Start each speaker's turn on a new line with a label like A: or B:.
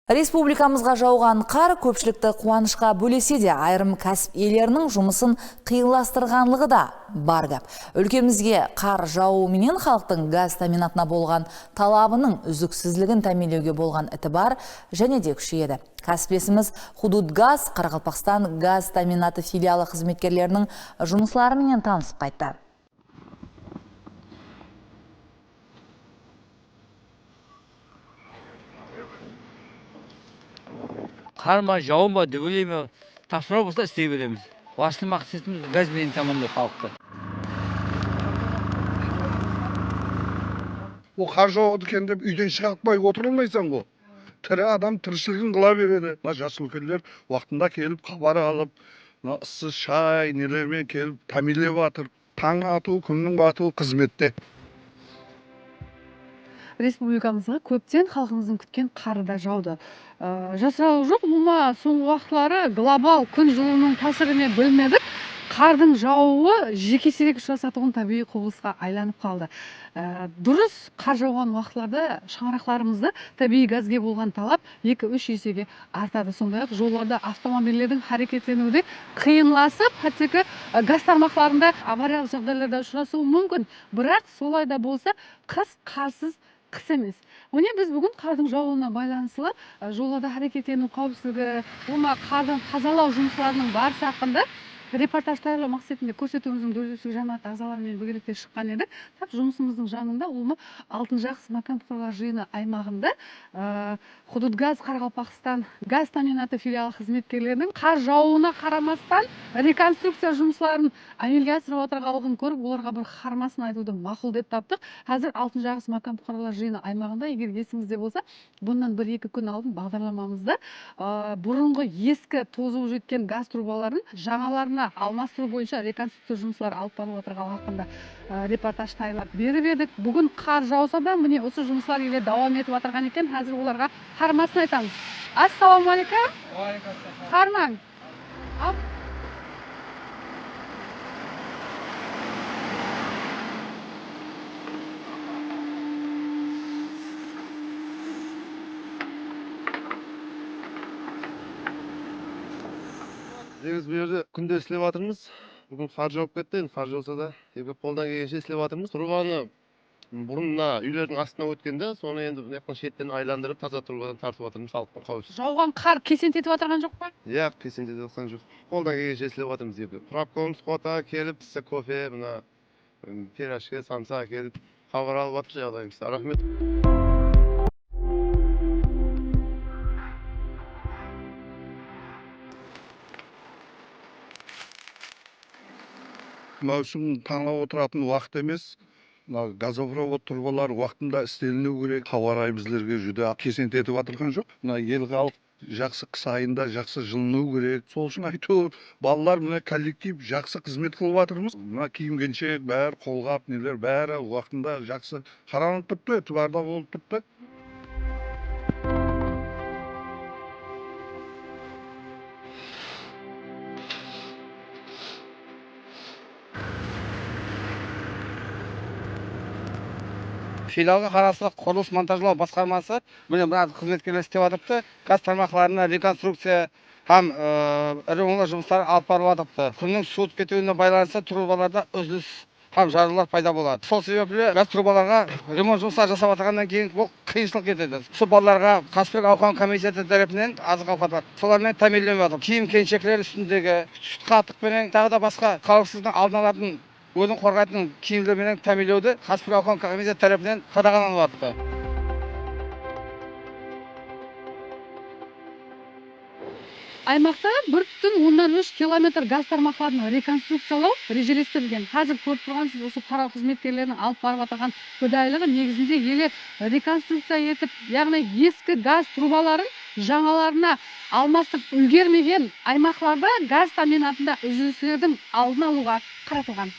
A: Республикамызға жауған қар көпшілікті қуанышқа бөлесе де, айрым кәсіп иелерінің жұмысын қиынластырғанлығы да бар гәп. Өлкемізге қар жаууменен халықтың газ таминатына болған талабының үзіксізлігін тәмелеуге болған ітібар және де күшейеді. Кәсіптесіміз Худудгаз Қарақалпақстан газ таминаты филиалы қызметкерлерінің жұмысларымен танысып қайтты.
B: Қарма жауынба дүгілеме тапсырма болса істей береміз. Басты мақсатымыз газбен тамамдау халықты.
C: О қар жауады екен деп үйден шығармай отыра алмайсың ғой. Тірі адам тіршілігін қыла береді. Мына жас үлкендер уақытында келіп хабар алып, мына ыссы шай нелермен келіп тәмелеп жатыр. Таң ату, күннің батуы қызметте.
D: Республикамызға көптен халқымыздың күткен қары да жауды. Жасырау жоқ, мұма соңғы уақытлары глобал күн жылынуының тәсірінен бөлінеді. Қардың жауы жеке сирек жасатуын табиғи құбылысқа айланып қалды. Дұрыс қар жауған уақытларда шаңырақтарымызда табиғи газге болған талап 2-3 есеге артады. Сондай-ақ жолдарда автомобильдердің харекеттенуде қиынласып, хаттекі газ тармақтарында авариялық жағдайларда ұшырасуы мүмкін. Бірақ солай да болса, қыс қарсыз қыс емес. Міне біз бүгін қардың жауына байланысты жолдарда харекеттену қауіпсіздігі, қардың тазалау жұмыстарының барысы хақында репортаж таярлау мақсатында көрсетуіміздің дөрекі жамағат ағзаларымен бірге шыққан едік. Тап жұмысымыздың жанында Алтын жақсы макампурлар жиыны аймағында Худудгаз Қарақалпақстан газ таминаты филиалы қызметкерлерінің қар жауына қарамастан реконструкция жұмыстарын әмелге асырып отырғандығын көріп, оларға бір қармасын айтуды мақұл деп таптық. Қазір Алтын жақсы макампурлар жиыны аймағында, егер есіңізде болса, бұндан 1-2 күн алдын бағдарламамызда бұрынғы ескі тозығы жеткен газ трубаларын жаңаларына алмастыру бойынша реконструкция жұмыстары алып барып отырған хақында репортаж тайлап беріп едік. Бүгін қар жауса да, міне осы жұмыстар еле давам етіп отырған екен. Қазір оларға қармасын айтамыз. Ассалаумалейкум. Қармаң.
E: Біз бұл жерде күнде істеп жатырмыз. Бүгін қар жауып кетті, қар жауса да, қолдан келгенше істеп жатырмыз. Трубаны бұрынна үйлердің астына өткенде, соны енді шеттен айландырып, таза трубадан тартып жатырмыз халықтың қауіпсіз.
D: Жауған қар кесентетіп отырған жоқ па?
E: Иә, кесентетіп жатқан жоқ. Қолдан келгенше істеп жатырмыз. Пробкомыз қуата келіп, сізді кофе, мына пирожки, самса келіп, хабар алып жатыр жағдайымыз. Рахмет.
C: Маусым таңлап отыратын уақыт емес. Газопровод трубалар уақытында істеліну керек. Ауа райы біздерге жүде кесентетіп отырған жоқ. Ел халық жақсы қыс айында жақсы жылыну керек. Сол үшін айту балалар коллектив жақсы қызмет қылып жатырмыз. Киім-кешек бәрі қолғап нелер бәрі уақытында жақсы қаралып тұрды, ітібарда болып тұрды.
F: Филиалға қарасты құрылыс монтажлау басқармасы мына қызметкерлер істеп жатырды. Газ тармақтарына реконструкция һәм ірі жұмыстары алып барып жатырды. Күннің суытып кетуіне байланысты трубаларда үзіліс һәм жарылулар пайда болады. Сол себепле газ трубаларға ремонт жұмыстары жасап жатқаннан кейін бұл қиыншылық кетеді. Сол балаларға Қасбек ауқан комитеті тарапынан азық ауқат бар. Солармен тәмінленіп жатыр. Киім-кешектер үстіндегі қатық пен тағы да басқа қауіпсіздіктің алдын алатын өзін қорғайтын киімдермен тәмелеуді Қасбек ауқан комитеті тарапынан қадағаланып жатыр.
D: Аймақта 1,3 километр газ тармақтарын реконструкциялау режелестірілген. Қазір көріп тұрғансыз осы қарау қызметкерлерінің алып барып жатқан көдайлығы негізінде еле реконструкция етіп, яғни ескі газ трубаларын жаңаларына алмастырып үлгермеген аймақтарда газ таминатында үзілістердің алдын алуға қаратылған.